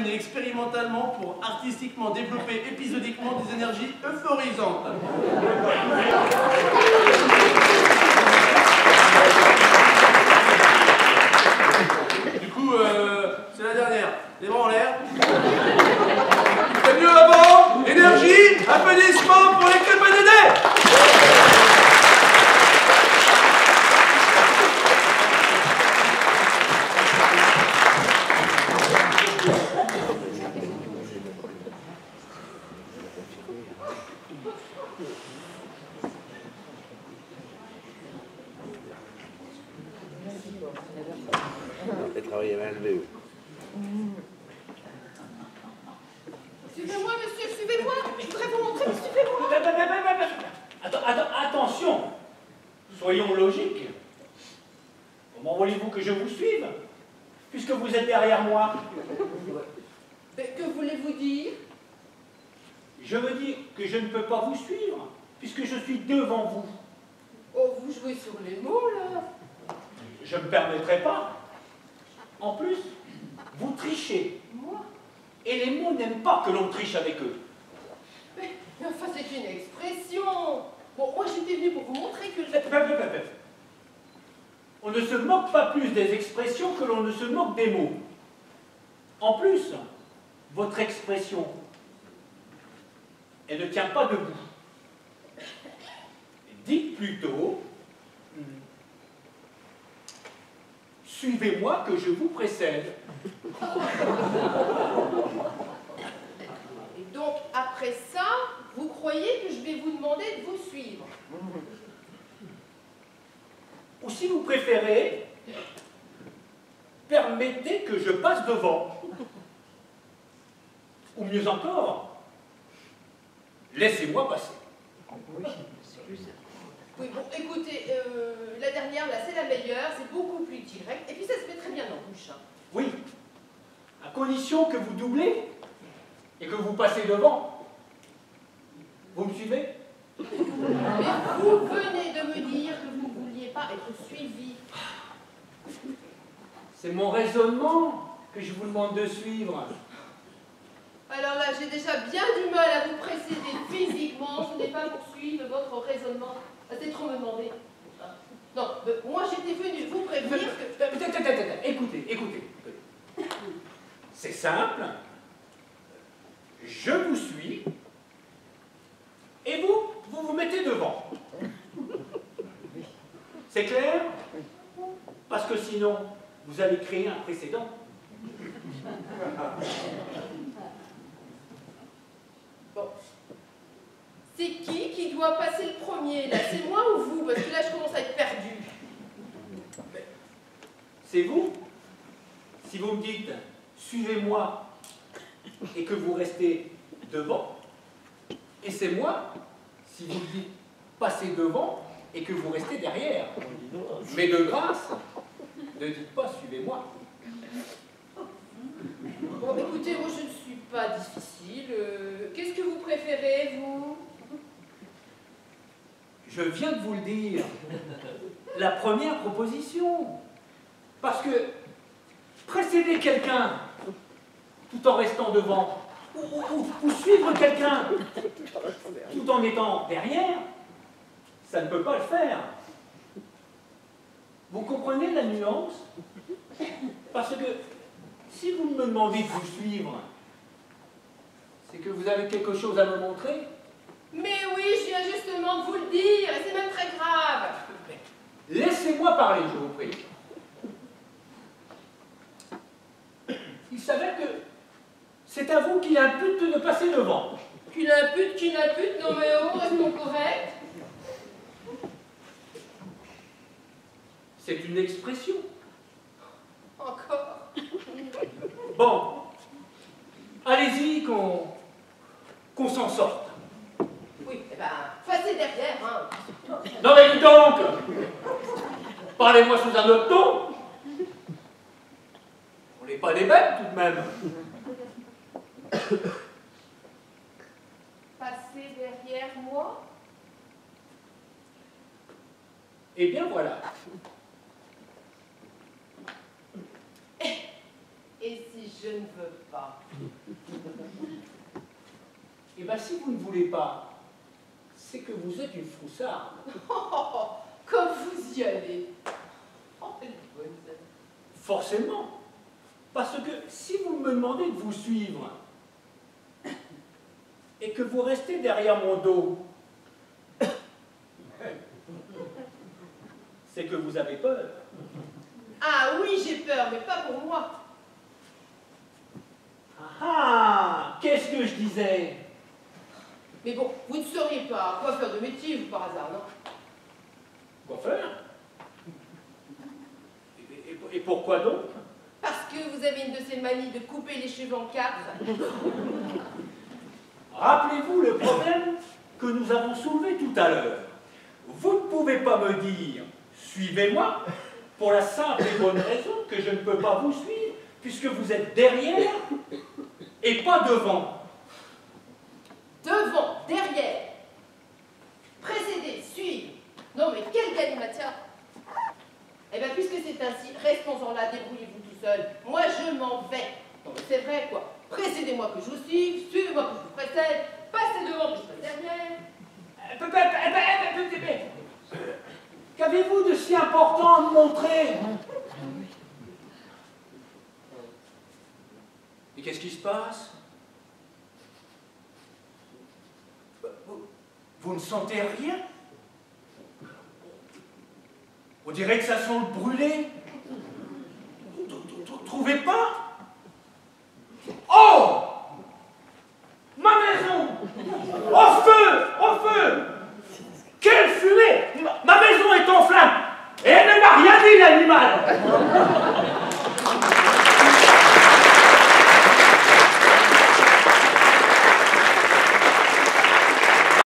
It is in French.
mené expérimentalement pour artistiquement développer épisodiquement des énergies euphorisantes. Du coup, c'est la dernière. Les bras en l'air. C'est mieux avant. Énergie. Applaudissements pour l'équipe BDD. Suivez-moi, monsieur, suivez-moi. Je voudrais vous montrer, mais suivez-moi. Attention. Soyons logiques. Comment voulez-vous que je vous suive, puisque vous êtes derrière moi? Mais que voulez-vous dire? Je veux dire que je ne peux pas vous suivre, puisque je suis devant vous. Oh, vous jouez sur les mots, là. Je ne me permettrai pas. En plus, vous trichez. Moi? Et les mots n'aiment pas que l'on triche avec eux. Mais enfin, c'est une expression. Bon, moi, j'étais venue pour vous montrer que... On ne se moque pas plus des expressions que l'on ne se moque des mots. En plus, votre expression, elle ne tient pas debout. Dites plutôt, suivez-moi que je vous précède. Et donc, après ça, vous croyez que je vais vous demander de vous suivre? Ou si vous préférez, permettez que je passe devant. Ou mieux encore, laissez-moi passer. Oui, bon, écoutez, la dernière, là, c'est la meilleure, c'est beaucoup plus direct, et puis ça se met très bien en bouche. Hein. Oui, à condition que vous doublez et que vous passez devant. Vous me suivez? Mais vous venez de me dire que vous ne vouliez pas être suivi. C'est mon raisonnement que je vous demande de suivre. Alors là, j'ai déjà bien du mal à vous précéder physiquement, ce n'est pas pour suivre votre raisonnement. C'est trop me demander. Non, moi j'étais venue vous prévenir que... Écoutez. C'est simple. Je vous suis. Et vous vous mettez devant. C'est clair? Parce que sinon, vous allez créer un précédent. Bon. C'est qui doit passer le premier, là? C'est moi ou vous? Parce que là, je commence à être perdu. C'est vous. Si vous me dites « suivez-moi » et que vous restez devant, et c'est moi, si vous me dites « passez devant » et que vous restez derrière. Mais de grâce, ne dites pas « suivez-moi ». Bon, écoutez, moi, je ne suis pas difficile. Qu'est-ce que vous préférez, vous? Je viens de vous le dire. La première proposition. Parce que précéder quelqu'un tout en restant devant, ou suivre quelqu'un tout en étant derrière, ça ne peut pas le faire. Vous comprenez la nuance? Parce que si vous me demandez de vous suivre, c'est que vous avez quelque chose à me montrer. Mais oui, je viens justement de vous le dire, et c'est même très grave. Laissez-moi parler, je vous prie. Il s'avère que c'est à vous qu'il impute de passer devant. Qu'il impute, non mais oh, restons corrects. C'est une expression. Encore. Bon, allez-y qu'on s'en sorte. Oui, eh ben, passez derrière, hein. Non mais dites donc, parlez-moi sous un autre ton. On n'est pas des bêtes tout de même. Passez derrière moi. Eh bien voilà. Et si Je ne veux pas. Eh bien, si vous ne voulez pas, c'est que vous êtes une froussarde. Oh, comme vous y allez. Oh, elle est bonne, celle-là. Forcément. Parce que si vous me demandez de vous suivre et que vous restez derrière mon dos, c'est que vous avez peur. Ah oui, j'ai peur, mais pas pour moi. Ah, qu'est-ce que je disais? Mais bon, vous ne sauriez pas coiffeur de métier, vous, par hasard, non? Coiffeur? Et pourquoi donc? Parce que vous avez une de ces manies de couper les cheveux en quatre. Rappelez-vous le problème que nous avons soulevé tout à l'heure. Vous ne pouvez pas me dire « suivez-moi » pour la simple et bonne raison que je ne peux pas vous suivre puisque vous êtes derrière et pas devant. Devant, derrière. Précéder, suivre. Non mais quelle galimatière. Eh bien, puisque c'est ainsi, restons-en là, débrouillez-vous tout seul. Moi, je m'en vais. Non mais c'est vrai, quoi. Précédez-moi que je vous suive, suivez-moi que je vous précède, passez devant que je passe derrière. Qu'avez-vous de si important à me montrer? Et qu'est-ce qui se passe? Vous ne sentez rien? On dirait que ça sent le brûlé. Trouvez pas? Oh! Ma maison! Oh!